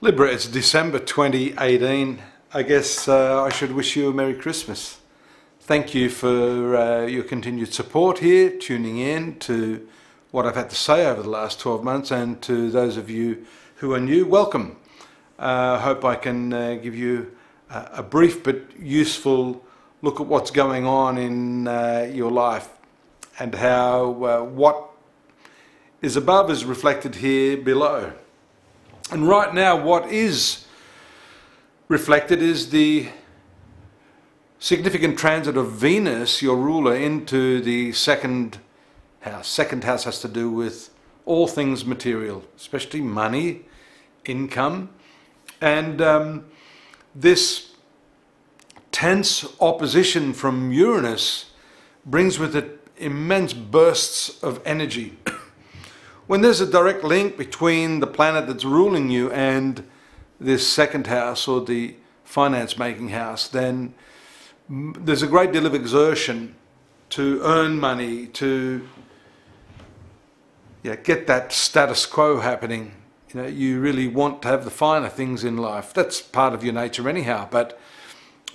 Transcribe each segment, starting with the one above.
Libra, it's December 2018. I guess I should wish you a Merry Christmas. Thank you for your continued support here, tuning in to what I've had to say over the last 12 months, and to those of you who are new, welcome. I hope I can give you a brief but useful look at what's going on in your life, and how what is above is reflected here below. And right now what is reflected is the significant transit of Venus, your ruler, into the second house. Second house has to do with all things material, especially money, income, and this tense opposition from Uranus brings with it immense bursts of energy. When there's a direct link between the planet that's ruling you and this second house, or the finance making house, then there's a great deal of exertion to earn money, to get that status quo happening. You know, you really want to have the finer things in life. That's part of your nature anyhow. But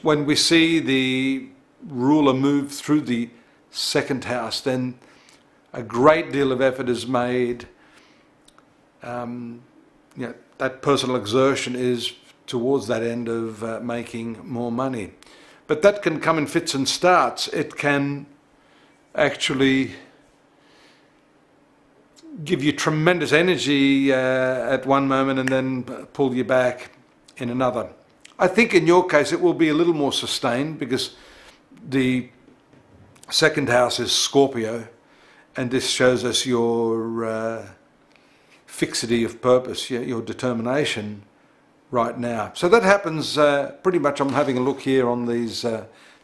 when we see the ruler move through the second house, then a great deal of effort is made. That personal exertion is towards that end of making more money. But that can come in fits and starts. It can actually give you tremendous energy at one moment and then pull you back in another. I think in your case it will be a little more sustained, because the second house is Scorpio, and this shows us your fixity of purpose, your determination right now. So that happens pretty much. I'm having a look here on these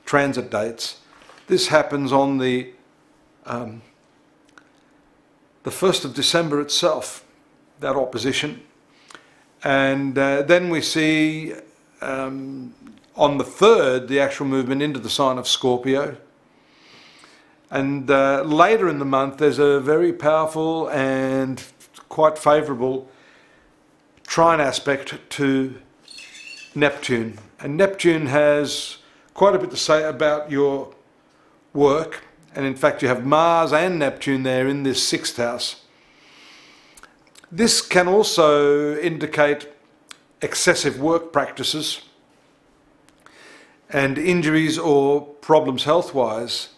transit dates. This happens on the 1st of December itself, that opposition. And then we see on the 3rd the actual movement into the sign of Scorpio. And later in the month there's a very powerful and quite favourable trine aspect to Neptune. And Neptune has quite a bit to say about your work. And in fact you have Mars and Neptune there in this 6th house. This can also indicate excessive work practices and injuries or problems health-wise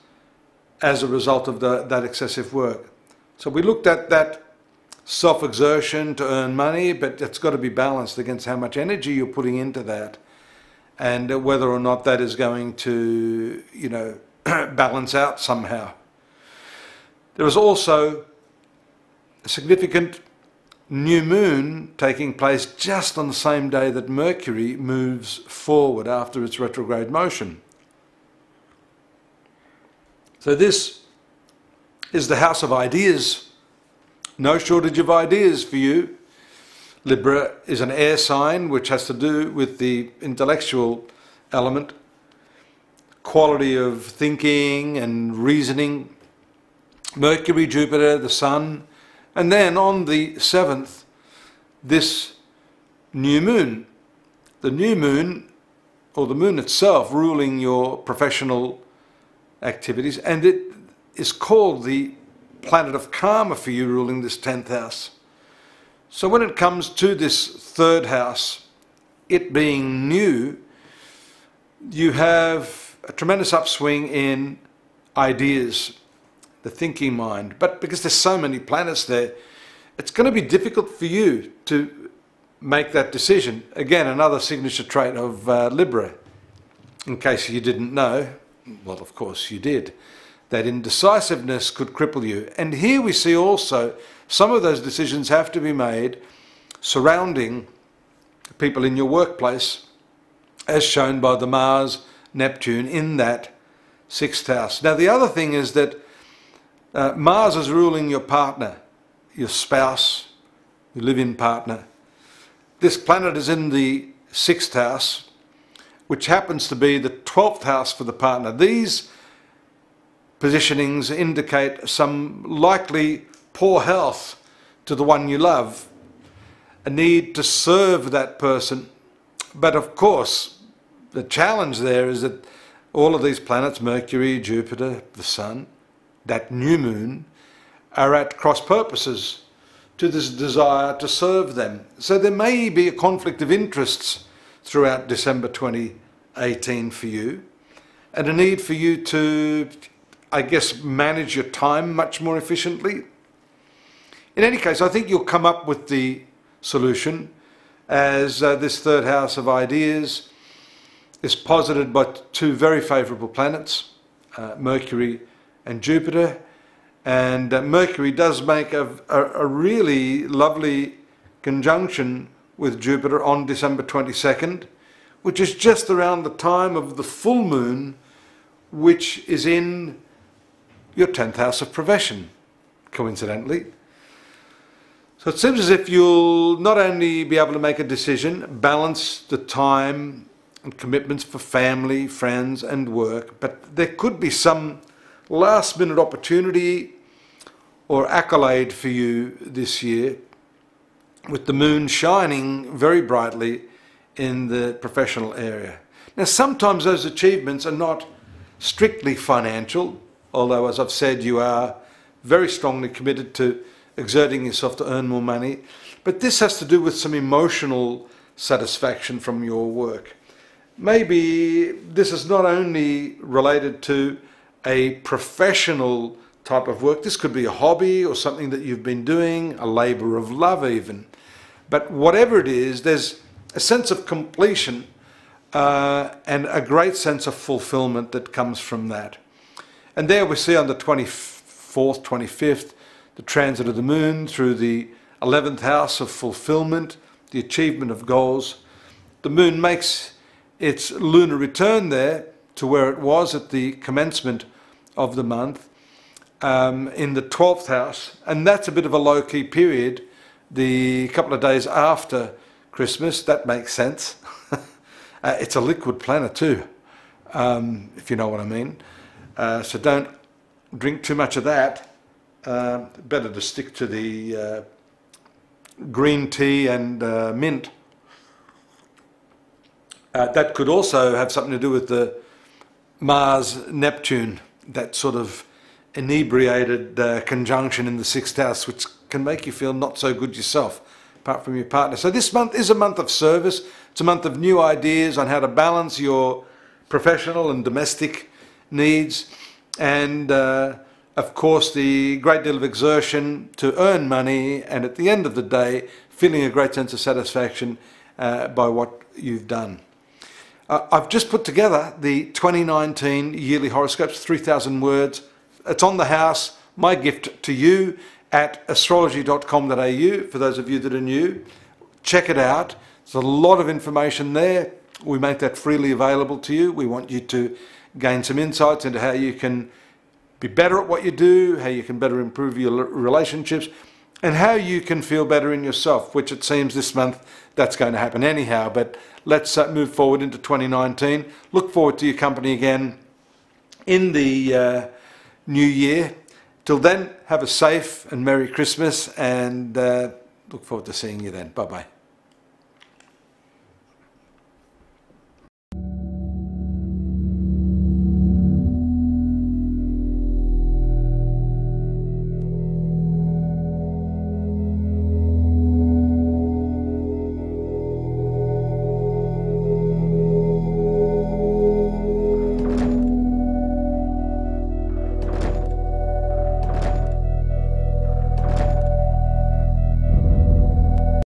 as a result of that excessive work. So we looked at that self-exertion to earn money, but it's got to be balanced against how much energy you're putting into that, and whether or not that is going to, balance out somehow. There is also a significant new moon taking place just on the same day that Mercury moves forward after its retrograde motion. So this is the house of ideas. No shortage of ideas for you. Libra is an air sign, which has to do with the intellectual element, quality of thinking and reasoning. Mercury, Jupiter, the Sun, and then on the 7th, this new moon. The new moon, or the moon itself, ruling your professional activities, and it is called the planet of karma for you, ruling this 10th house. So when it comes to this 3rd house, it being new, you have a tremendous upswing in ideas, the thinking mind. But because there's so many planets there, it's going to be difficult for you to make that decision. Again, another signature trait of Libra. In case you didn't know, well, of course you did, that indecisiveness could cripple you. And here we see also some of those decisions have to be made surrounding people in your workplace, as shown by the Mars, Neptune in that 6th house. Now the other thing is that Mars is ruling your partner, your spouse, your live-in partner. This planet is in the 6th house, which happens to be the 12th house for the partner. These positionings indicate some likely poor health to the one you love. a need to serve that person. But of course, the challenge there is that all of these planets, Mercury, Jupiter, the Sun, that new moon, are at cross purposes to this desire to serve them. So there may be a conflict of interests throughout December 2018 for you, and a need for you to, I guess, manage your time much more efficiently. In any case, I think you'll come up with the solution, as this third house of ideas is posited by two very favourable planets, Mercury and Jupiter. And Mercury does make a really lovely conjunction with Jupiter on December 22nd, which is just around the time of the full moon, which is in your 10th house of profession, coincidentally. So it seems as if you'll not only be able to make a decision, balance the time and commitments for family, friends and work, but there could be some last minute opportunity or accolade for you this year, with the moon shining very brightly in the professional area. Now sometimes those achievements are not strictly financial, although as I've said, you are very strongly committed to exerting yourself to earn more money, but this has to do with some emotional satisfaction from your work. Maybe this is not only related to a professional type of work, this could be a hobby or something that you've been doing, a labour of love even. But whatever it is, there's a sense of completion and a great sense of fulfillment that comes from that. And there we see on the 24th, 25th, the transit of the moon through the 11th house of fulfillment, the achievement of goals. The moon makes its lunar return there to where it was at the commencement of the month, in the 12th house, and that's a bit of a low-key period, the couple of days after Christmas. That makes sense. It's a liquid planet too, if you know what I mean. So don't drink too much of that. Better to stick to the green tea and mint. That could also have something to do with the Mars-Neptune, that sort of inebriated conjunction in the 6th house, which can make you feel not so good yourself, apart from your partner. So this month is a month of service. It's a month of new ideas on how to balance your professional and domestic needs, and of course the great deal of exertion to earn money, and at the end of the day feeling a great sense of satisfaction by what you've done. I've just put together the 2019 yearly horoscopes, 3,000 words. It's on the house, my gift to you, at astrology.com.au. for those of you that are new. Check it out. There's a lot of information there. We make that freely available to you. We want you to gain some insights into how you can be better at what you do, how you can better improve your relationships, and how you can feel better in yourself, which it seems this month that's going to happen anyhow. But let's move forward into 2019. Look forward to your company again in the new year. Till then, have a safe and Merry Christmas, and look forward to seeing you then. Bye-bye.